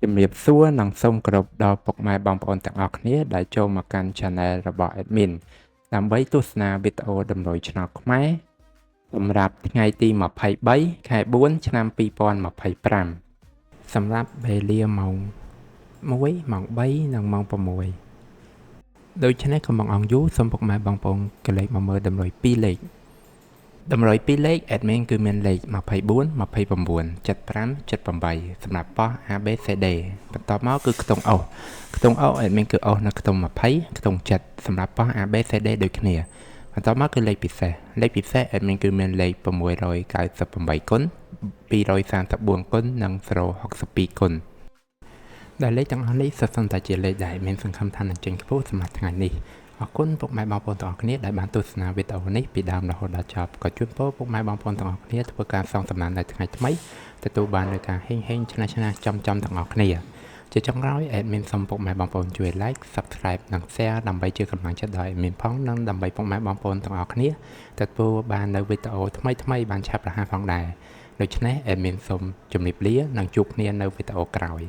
ជំរាបសួរនិងសូមគោរពដល់ពុកម៉ែបងប្អូនទាំងអស់គ្នាដែលចូលមកកាន់ Channel របស់ Admin ដើម្បីទស្សនាវីដេអូតម្រុយឆ្នោតខ្មែរសម្រាប់ថ្ងៃទី23ខែ4ឆ្នាំ2025សម្រាប់វេលាម៉ោង1ម៉ោង3និងម៉ោង6ដូច្នេះកុំបង្អង់យូរសូមពុកម៉ែបងប្អូនកលេចមកមើលតម្រុយ2លេខតម្រុយ2លេខ Admin គឺមានលេខ24 29 75 78សម្រាប់ប៉ោះ ABCD បន្ទាប់មកគឺខ្ទង់អុសខ្ទង់អុស Admin គឺអុសនៅខ្ទង់20ខ្ទង់7សម្រាប់ប៉ោះ ABCD ដូចគ្នាបន្ទាប់មកគឺលេខពិសេសAdmin គឺមានលេខ698គុណ234គុណនិង062គុណដែលលេខទាំងអស់នេះសុទ្ធសឹងតែជាលេខដែលមានសង្ឃឹមថានឹងចេញខ្ពស់សម្រាប់ថ្ងៃនេះអរគុណពុកម៉ែបងប្អូនទាំងអស់គ្នាដែលបានទស្សនាវីដេអូនេះពីដើមរហូតដល់ចប់ក៏ជូនពរពុកម៉ែបងប្អូនទាំងអស់គ្នាធ្វើការសងសំណាននៅថ្ងៃថ្មីទទួលបាននូវការហេងឆ្នះចំទាំងអស់គ្នាជាចុងក្រោយ Admin សូមពុកម៉ែបងប្អូនជួយ Like Subscribe និង Share ដើម្បីជាកម្លាំងចិត្តដល់ Admin ផងនិងដើម្បីពុកម៉ែបងប្អូនទាំងអស់គ្នាទទួលបាននូវវីដេអូថ្មីបានឆាប់រហ័សផងដែរដូច្នេះ Admin សូមជម្រាបលានិងជួបគ្នានៅវីដេអូក្រោយ